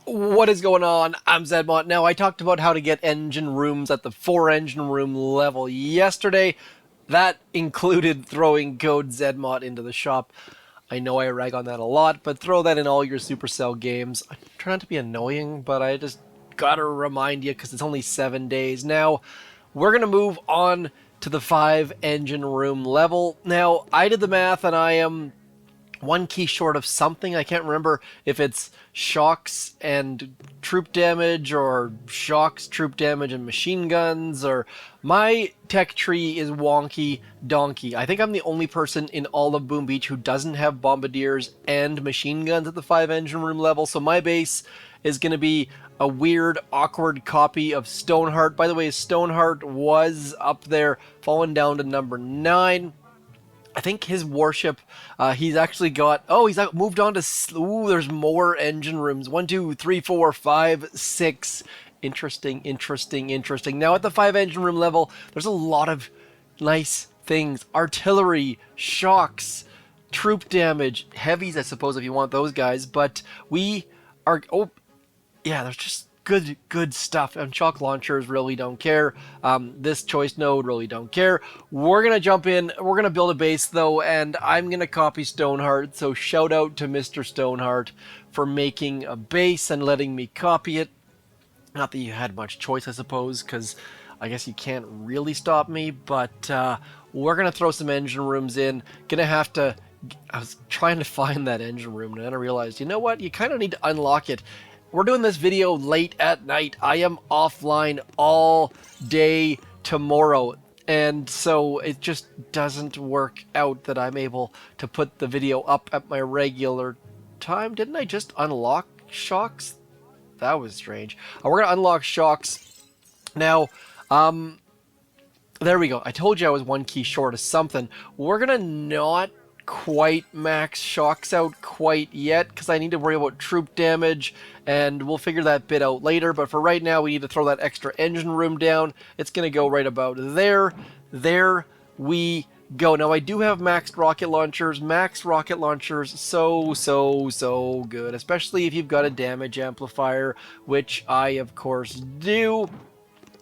What is going on? I'm ZMOT. Now, I talked about how to get engine rooms at the 4 engine room level yesterday. That included throwing code ZMOT into the shop. I know I rag on that a lot, but throw that in all your Supercell games. I try not to be annoying, but I just gotta remind you because it's only 7 days. Now, we're gonna move on to the 5 engine room level. Now, I did the math and I am one key short of something. I can't remember if it's shocks and troop damage or shocks, troop damage, and machine guns, or my tech tree is wonky donkey. I think I'm the only person in all of Boom Beach who doesn't have Bombardiers and machine guns at the 5 engine room level, so my base is going to be a weird, awkward copy of Stoneheart. By the way, Stoneheart was up there, fallen down to number 9. I think his warship, he's actually got, he's moved on to, there's more engine rooms. 1, 2, 3, 4, 5, 6. Interesting. Now at the 5 engine room level, there's a lot of nice things. Artillery, shocks, troop damage, heavies, I suppose, if you want those guys. But we are, there's just good stuff, and shock launchers really don't care. This choice node really don't care. We're gonna jump in, we're gonna build a base though, and I'm gonna copy Stoneheart, so shout out to Mr. Stoneheart for making a base and letting me copy it. Not that you had much choice, I suppose, because I guess you can't really stop me, but we're gonna throw some engine rooms in. Gonna have to, I was trying to find that engine room and then I realized, you know what, you kind of need to unlock it. We're doing this video late at night. I am offline all day tomorrow, and so it just doesn't work out that I'm able to put the video up at my regular time. Didn't I just unlock shocks? That was strange. We're gonna unlock shocks now. There we go. I told you I was one key short of something. We're gonna not quite max shocks out quite yet because I need to worry about troop damage, and we'll figure that bit out later. But for right now, we need to throw that extra engine room down. It's going to go right about there. There we go. Now, I do have maxed rocket launchers. Maxed rocket launchers, so good, especially if you've got a damage amplifier, which I, of course, do.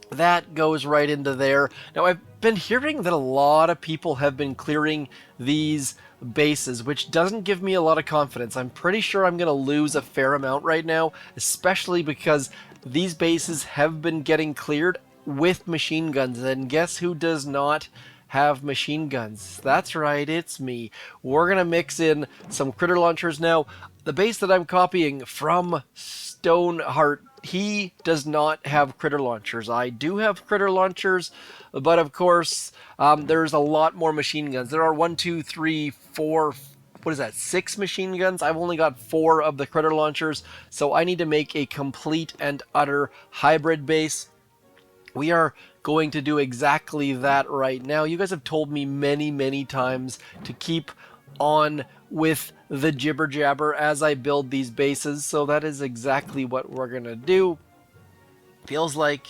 That goes right into there. Now, I've been hearing that a lot of people have been clearing these bases, which doesn't give me a lot of confidence. I'm pretty sure I'm going to lose a fair amount right now, especially because these bases have been getting cleared with machine guns. And guess who does not have machine guns? That's right, it's me. We're going to mix in some critter launchers now. The base that I'm copying from Stoneheart, he does not have critter launchers. I do have critter launchers, but of course, there's a lot more machine guns. There are 1, 2, 3, 4, what is that, 6 machine guns? I've only got 4 of the critter launchers, so I need to make a complete and utter hybrid base. We are going to do exactly that right now. You guys have told me many times to keep on with the jibber jabber as I build these bases, so that is exactly what we're gonna do. Feels like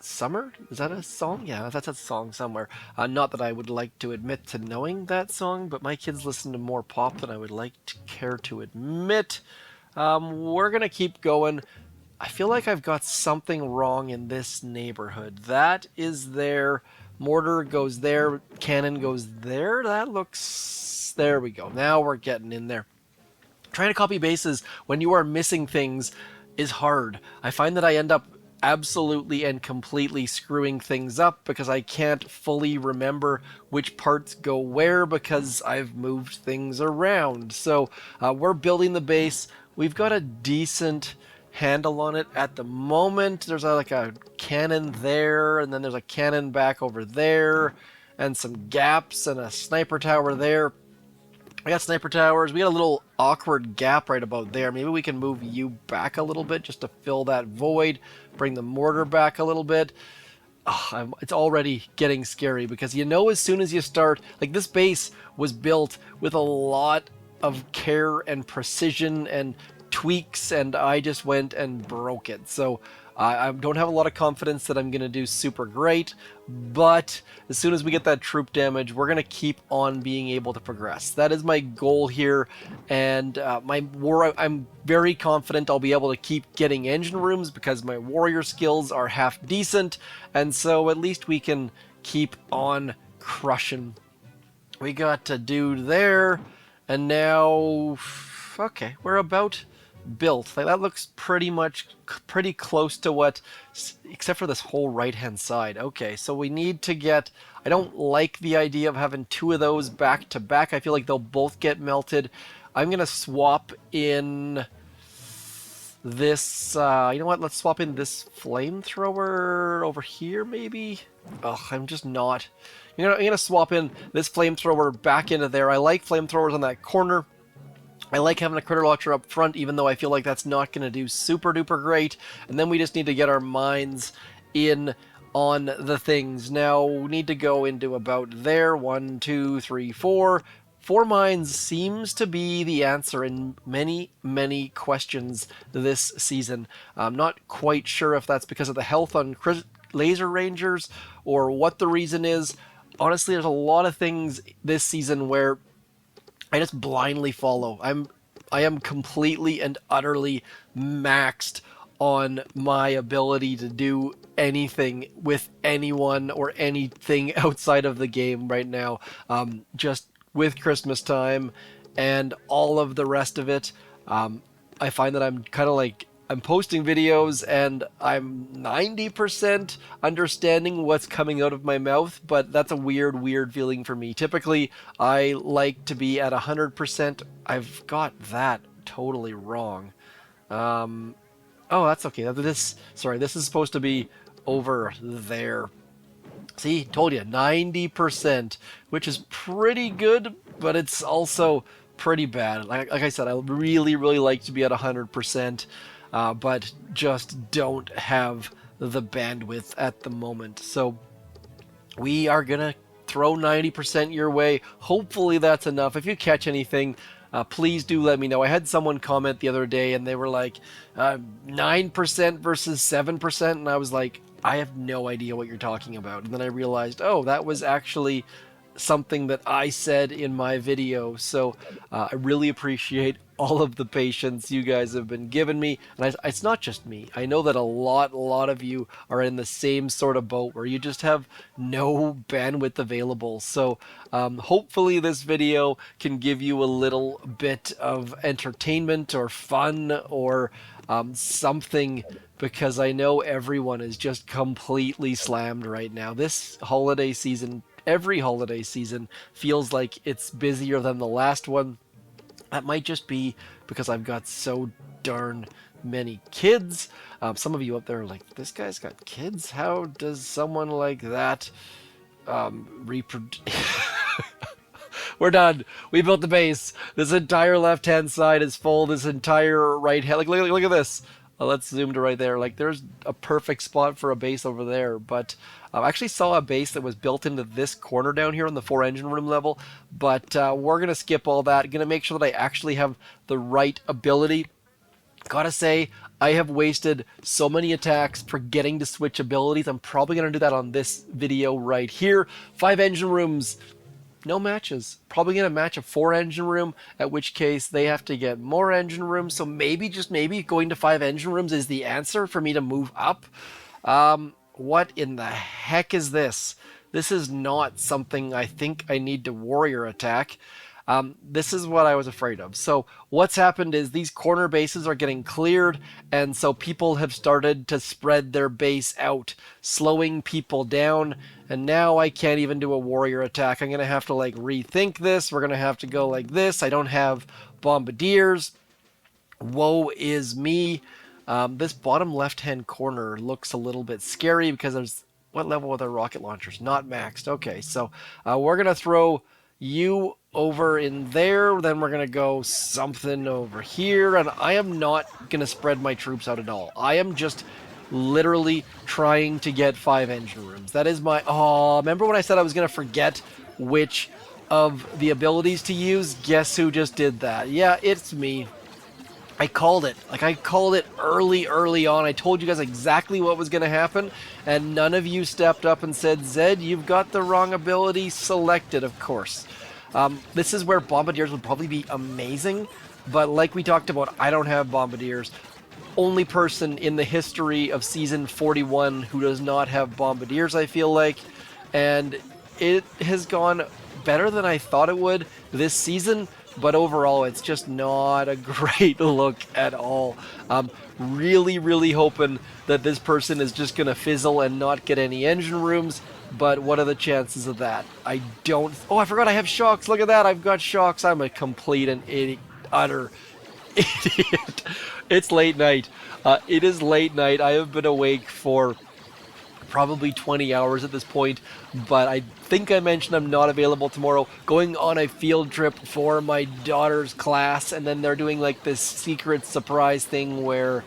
summer? Is that a song? Yeah, that's a song somewhere. Not that I would like to admit to knowing that song, but my kids listen to more pop than I would like to care to admit. We're gonna keep going. I feel like I've got something wrong in this neighborhood. That is there. Mortar goes there. Cannon goes there. That looks... There we go. Now we're getting in there. Trying to copy bases when you are missing things is hard. I find that I end up absolutely and completely screwing things up because I can't fully remember which parts go where because I've moved things around. So we're building the base. We've got a decent handle on it at the moment. There's like a cannon there, and then there's a cannon back over there, and some gaps and a sniper tower there. I got sniper towers. We got a little awkward gap right about there. Maybe we can move you back a little bit just to fill that void. Bring the mortar back a little bit. It's already getting scary because you know as soon as you start, like this base was built with a lot of care and precision and tweaks, and I just went and broke it. So I don't have a lot of confidence that I'm going to do super great, but as soon as we get that troop damage, we're going to keep on being able to progress. That is my goal here, and I'm very confident I'll be able to keep getting engine rooms because my warrior skills are half decent, and so at least we can keep on crushing. We got a dude there, and now, okay, we're about built. Like, that looks pretty close to what, except for this whole right hand side. Okay, so we need to get, I don't like the idea of having two of those back to back. I feel like they'll both get melted. I'm gonna swap in this, you know what, let's swap in this flamethrower over here maybe. I'm just not, I'm gonna swap in this flamethrower back into there. I like flamethrowers on that corner. I like having a critter launcher up front, even though I feel like that's not going to do super duper great. And then we just need to get our mines in on the things. Now, we need to go into about there. 1, 2, 3, 4. 4 mines seems to be the answer in many questions this season. I'm not quite sure if that's because of the health on laser rangers or what the reason is. Honestly, there's a lot of things this season where I just blindly follow. I am completely and utterly maxed on my ability to do anything with anyone or anything outside of the game right now. Just with Christmas time and all of the rest of it, I find that I'm kind of like, I'm posting videos and I'm 90% understanding what's coming out of my mouth, but that's a weird feeling for me. Typically, I like to be at 100%. I've got that totally wrong. Oh, that's okay. This is supposed to be over there. See, told you, 90%, which is pretty good, but it's also pretty bad. Like I said, I really like to be at 100%. But just don't have the bandwidth at the moment. So we are going to throw 90% your way. Hopefully that's enough. If you catch anything, please do let me know. I had someone comment the other day and they were like, 9% versus 7%. And I was like, I have no idea what you're talking about. And then I realized, oh, that was actually something that I said in my video. So I really appreciate all of the patience you guys have been giving me. And it's not just me. I know that a lot of you are in the same sort of boat where you just have no bandwidth available. So hopefully this video can give you a little bit of entertainment or fun or something, because I know everyone is just completely slammed right now. This holiday season, every holiday season, feels like it's busier than the last one. That might just be because I've got so darn many kids. Some of you up there are like, this guy's got kids? How does someone like that reproduce? We're done. We built the base. This entire left-hand side is full. This entire right hand, like, look at this. Let's zoom to right there. Like, there's a perfect spot for a base over there. But I actually saw a base that was built into this corner down here on the 4 engine room level. But we're going to skip all that. Going to make sure that I actually have the right ability. Gotta say, I have wasted so many attacks forgetting to switch abilities. I'm probably going to do that on this video right here. 5 engine rooms. No matches. Probably going to match a 4 engine room, at which case they have to get more engine rooms. So maybe, just maybe, going to 5 engine rooms is the answer for me to move up. What in the heck is this? This is not something I think I need to warrior attack. This is what I was afraid of. So what's happened is these corner bases are getting cleared, and so people have started to spread their base out, slowing people down, and now I can't even do a warrior attack. I'm going to have to like rethink this. We're going to have to go like this. I don't have Bombardiers. Woe is me. This bottom left-hand corner looks a little bit scary because there's, what level are their rocket launchers? Not maxed. Okay, so we're going to throw you over in there, then we're going to go something over here, and I am not going to spread my troops out at all. I am just literally trying to get 5 engine rooms. That is my... Oh, remember when I said I was going to forget which of the abilities to use? Guess who just did that? Yeah, it's me. I called it. Like, I called it early on. I told you guys exactly what was going to happen, and none of you stepped up and said, Zed, you've got the wrong ability selected, of course. This is where Bombardiers would probably be amazing, but like we talked about, I don't have Bombardiers. Only person in the history of Season 41 who does not have Bombardiers, I feel like, and it has gone better than I thought it would this season, but overall it's just not a great look at all. Really hoping that this person is just going to fizzle and not get any engine rooms, but what are the chances of that? I don't... Oh, I forgot I have shocks. Look at that. I've got shocks. I'm a complete and utter idiot. It's late night. It is late night. I have been awake for probably 20 hours at this point, but I think I mentioned I'm not available tomorrow. Going on a field trip for my daughter's class, and then they're doing like this secret surprise thing where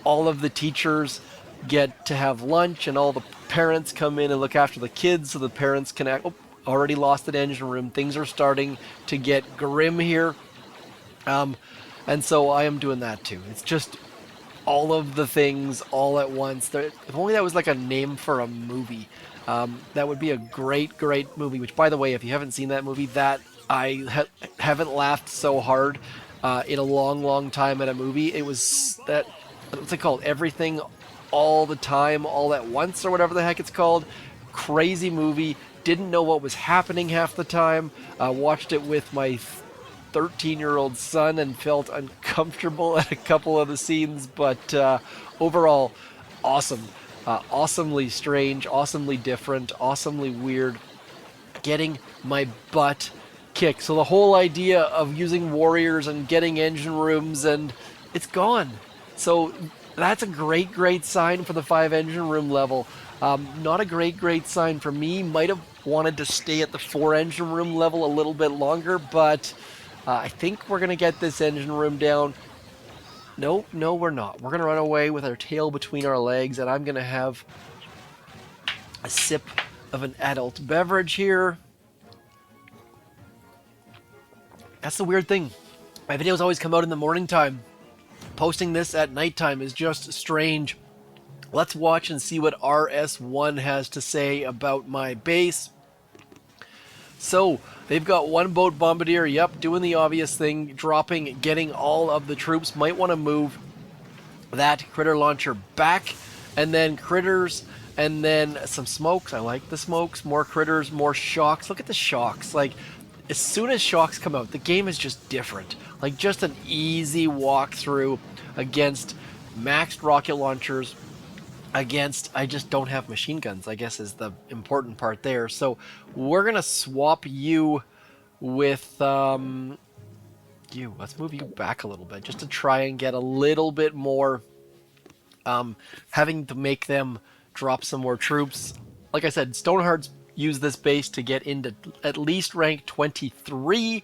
all of the teachers get to have lunch and all the parents come in and look after the kids so the parents can act. Oh, already lost an engine room. Things are starting to get grim here. And so I am doing that too. It's just all of the things all at once. If only that was like a name for a movie. That would be a great movie, which, by the way, if you haven't seen that movie, that I haven't laughed so hard in a long time at a movie. It was that, what's it called? Everything All the Time, All at Once, or whatever the heck it's called. Crazy movie. Didn't know what was happening half the time. Watched it with my 13-year-old son and felt uncomfortable at a couple of the scenes, but overall, awesome. Awesomely strange, awesomely different, awesomely weird. Getting my butt kicked. So the whole idea of using warriors and getting engine rooms, and it's gone. So that's a great sign for the 5 engine room level. Not a great sign for me. Might have wanted to stay at the 4 engine room level a little bit longer, but I think we're going to get this engine room down. No, we're not. We're going to run away with our tail between our legs, and I'm going to have a sip of an adult beverage here. That's the weird thing. My videos always come out in the morning time. Posting this at nighttime is just strange. Let's watch and see what RS1 has to say about my base. So, they've got one boat bombardier, yep, doing the obvious thing, dropping, getting all of the troops. Might want to move that critter launcher back, and then critters, and then some smokes. I like the smokes, more critters, more shocks. Look at the shocks. Like, as soon as shocks come out, the game is just different. Like, just an easy walkthrough against maxed rocket launchers, against, I just don't have machine guns, I guess, is the important part there. So we're gonna swap you with you. Let's move you back a little bit just to try and get a little bit more, having to make them drop some more troops. Like I said, Stonehearts use this base to get into at least rank 23.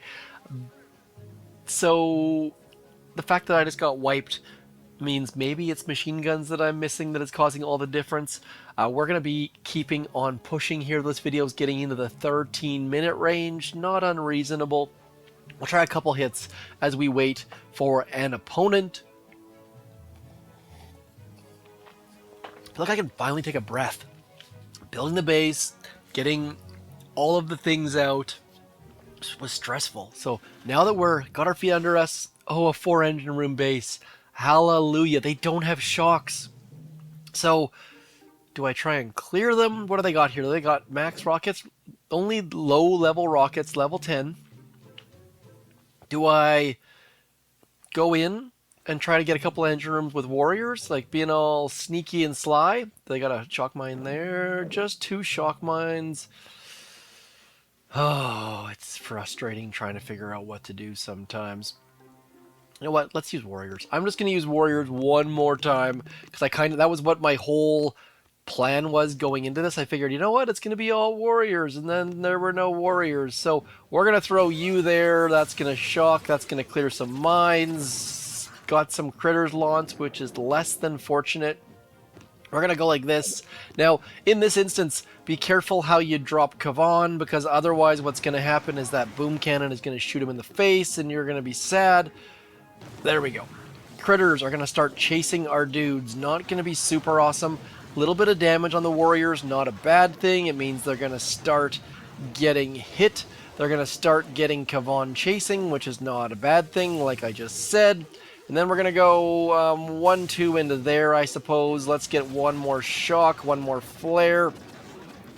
So the fact that I just got wiped means maybe it's machine guns that I'm missing that is causing all the difference. We're going to be keeping on pushing here. This video is getting into the 13-minute range. Not unreasonable. We'll try a couple hits as we wait for an opponent. I feel like I can finally take a breath. Building the base, getting all of the things out was stressful. So now that we're got our feet under us, oh, a 4 engine room base. Hallelujah. They don't have shocks. So, do I try and clear them? What do they got here? They got max rockets. Only low-level rockets, level 10. Do I go in and try to get a couple engine rooms with warriors? Like, being all sneaky and sly? They got a shock mine there. Just 2 shock mines. Oh, it's frustrating trying to figure out what to do sometimes. You know what? Let's use warriors. I'm just going to use warriors one more time because that was what my whole plan was going into this. I figured, you know what? It's going to be all warriors, and then there were no warriors. So we're going to throw you there. That's going to shock. That's going to clear some mines. Got some critters launched, which is less than fortunate. We're going to go like this. Now, in this instance, be careful how you drop Kavan, because otherwise what's going to happen is that boom cannon is going to shoot him in the face, and you're going to be sad. There we go. Critters are going to start chasing our dudes. Not going to be super awesome. Little bit of damage on the warriors, not a bad thing. It means they're going to start getting hit. They're going to start getting Kavan chasing, which is not a bad thing, like I just said. And then we're going to go 1-2 into there, I suppose. Let's get one more shock, one more flare.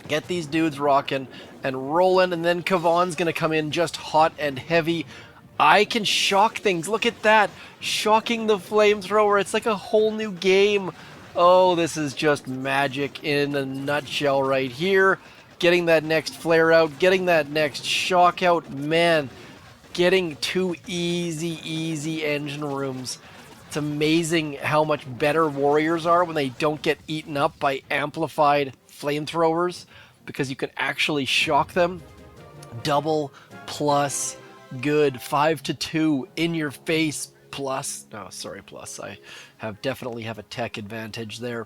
Get these dudes rocking and rolling, and then Kavan's going to come in just hot and heavy. I can shock things. Look at that. Shocking the flamethrower. It's like a whole new game. Oh, this is just magic in a nutshell right here. Getting that next flare out, getting that next shock out. Man, getting 2 easy engine rooms. It's amazing how much better warriors are when they don't get eaten up by amplified flamethrowers, because you can actually shock them. Double plus good. 5-2 in your face plus. No, sorry, plus. I definitely have a tech advantage there.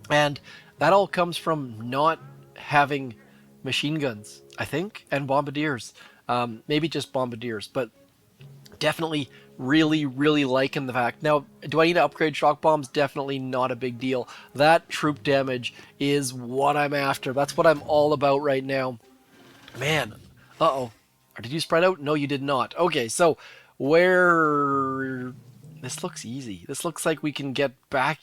And that all comes from not having machine guns, I think, and bombardiers. Maybe just bombardiers, but definitely really liking the fact. Now, do I need to upgrade shock bombs? Definitely not a big deal. That troop damage is what I'm after. That's what I'm all about right now. Man, uh-oh. Did you spread out? No, you did not. Okay, so where... This looks easy. This looks like we can get back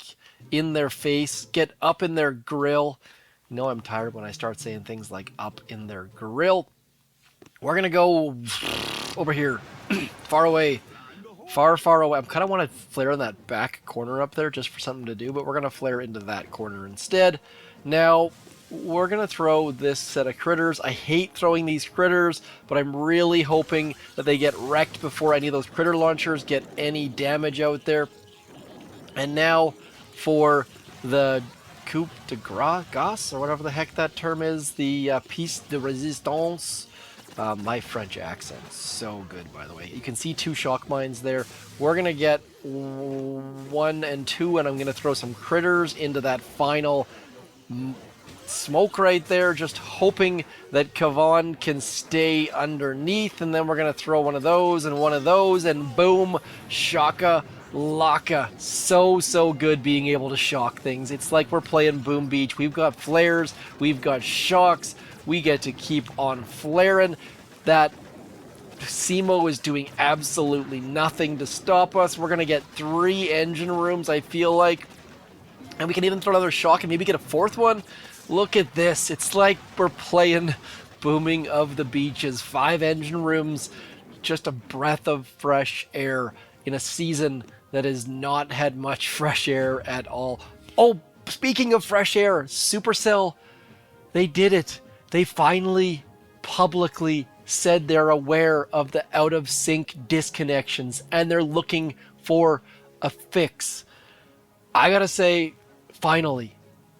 in their face, get up in their grill. You know I'm tired when I start saying things like up in their grill. We're going to go over here, far away, far away. I kind of want to flare in that back corner up there just for something to do, but we're going to flare into that corner instead. Now, we're going to throw this set of critters. I hate throwing these critters, but I'm really hoping that they get wrecked before any of those critter launchers get any damage out there. And now for the coup de grace, or whatever the heck that term is, the piece de resistance. My French accent, so good, by the way. You can see 2 shock mines there. We're going to get 1 and 2, and I'm going to throw some critters into that final smoke right there, just hoping that Kavan can stay underneath, and then we're going to throw one of those, and boom, shaka laka. So good being able to shock things. It's like we're playing Boom Beach. We've got flares, we've got shocks, we get to keep on flaring. That SEMO is doing absolutely nothing to stop us. We're going to get 3 engine rooms, I feel like. And we can even throw another shock and maybe get a 4th one. Look at this. It's like we're playing Booming of the Beaches. 5 engine rooms. Just a breath of fresh air in a season that has not had much fresh air at all. Oh, speaking of fresh air, Supercell, they did it. They finally publicly said they're aware of the out-of-sync disconnections and they're looking for a fix. I gotta say, finally,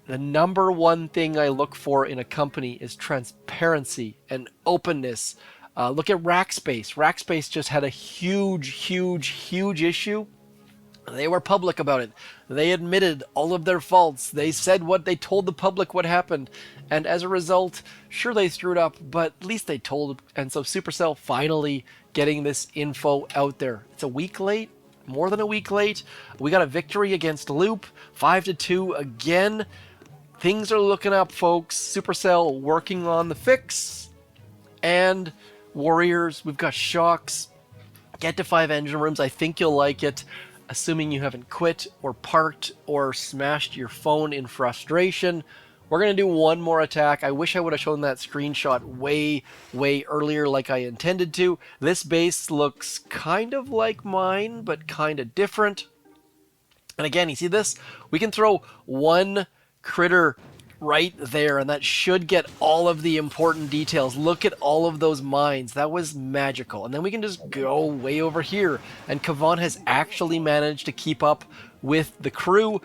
the number one thing I look for in a company is transparency and openness. Look at Rackspace. Rackspace just had a huge issue. They were public about it. They admitted all of their faults. They said what they told the public what happened. And as a result, sure they screwed up, but at least they told. And so Supercell finally getting this info out there. It's a week late, more than a week late. We got a victory against Loop, 5-2 again. Things are looking up, folks. Supercell working on the fix. And Warriors, we've got shocks. Get to 5 engine rooms. I think you'll like it. Assuming you haven't quit or parked or smashed your phone in frustration. We're going to do one more attack. I wish I would have shown that screenshot way earlier like I intended to. This base looks kind of like mine, but kind of different. And again, you see this? We can throw 1 critter right there, and that should get all of the important details. Look at all of those mines. That was magical. And then we can just go way over here. And Kavan has actually managed to keep up with the crew,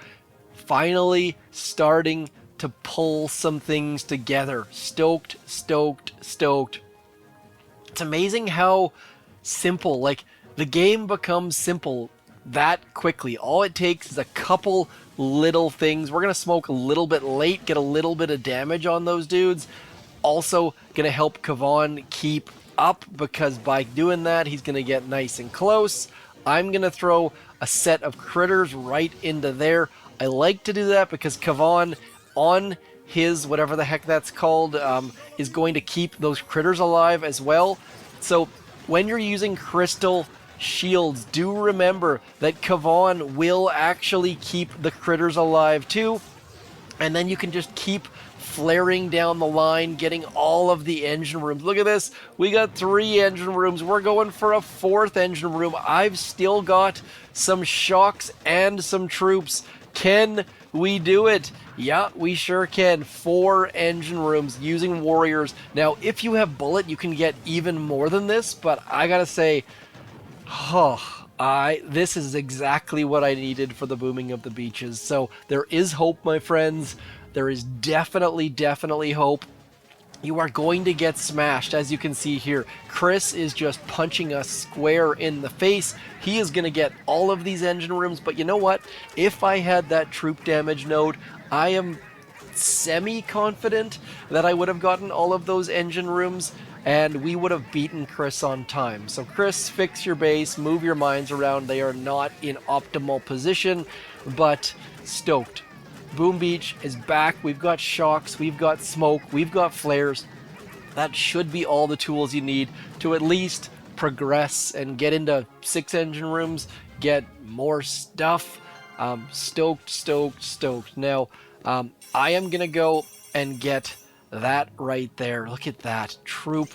finally starting to pull some things together. Stoked. It's amazing how simple, like, the game becomes simple that quickly. All it takes is a couple little things. We're going to smoke a little bit late, get a little bit of damage on those dudes. Also going to help Kavan keep up, because by doing that, he's going to get nice and close. I'm going to throw a set of critters right into there. I like to do that because Kavan on his, whatever the heck that's called, is going to keep those critters alive as well. So when you're using crystal shields, do remember that Kavan will actually keep the critters alive too. And then you can just keep flaring down the line, getting all of the engine rooms. Look at this. We got 3 engine rooms. We're going for a 4th engine room. I've still got some shocks and some troops. Can we do it? Yeah, we sure can. 4 engine rooms using warriors. Now, if you have bullet, you can get even more than this, but I gotta say, this is exactly what I needed for the booming of the beaches. So there is hope, my friends. There is definitely hope. You are going to get smashed, as you can see here. Chris is just punching us square in the face. He is going to get all of these engine rooms, but you know what? If I had that troop damage node, I am semi-confident that I would have gotten all of those engine rooms, and we would have beaten Chris on time. So Chris, fix your base, move your mines around. They are not in optimal position, but stoked. Boom Beach is back. We've got shocks, we've got smoke, we've got flares. That should be all the tools you need to at least progress and get into 6 engine rooms, get more stuff. Stoked. Now, I am going to go and get that right there. Look at that. Troop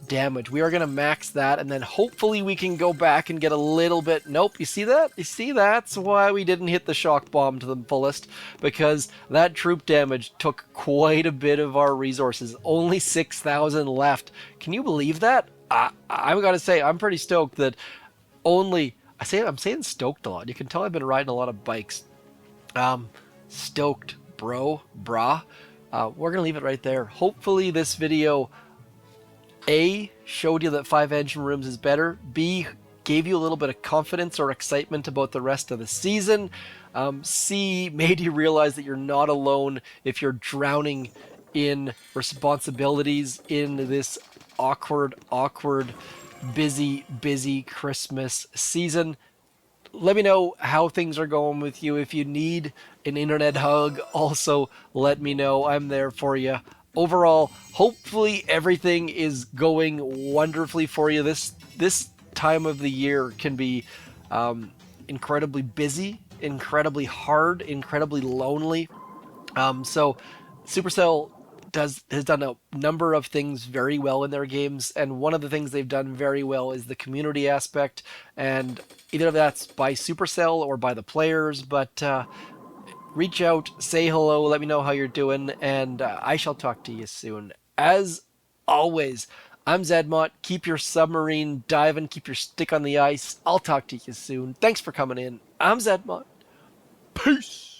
damage. We are going to max that, and then hopefully we can go back and get a little bit. Nope, you see that? You see, that's why we didn't hit the shock bomb to the fullest, because that troop damage took quite a bit of our resources. Only 6,000 left. Can you believe that? I've got to say, I'm pretty stoked that only... I'm saying stoked a lot. You can tell I've been riding a lot of bikes. Stoked, brah. We're going to leave it right there. Hopefully this video, A, showed you that 5 engine rooms is better. B, gave you a little bit of confidence or excitement about the rest of the season. C, made you realize that you're not alone if you're drowning in responsibilities in this awkward, busy Christmas season. Let me know how things are going with you. If you need an internet hug, also let me know. I'm there for you. Overall, hopefully everything is going wonderfully for you. This time of the year can be incredibly busy, incredibly hard, incredibly lonely. So Supercell has done a number of things very well in their games, and one of the things they've done very well is the community aspect, and either that's by Supercell or by the players, but reach out, say hello, let me know how you're doing, and I shall talk to you soon. As always, I'm ZMOT. Keep your submarine diving, keep your stick on the ice. I'll talk to you soon. Thanks for coming in. I'm ZMOT. Peace!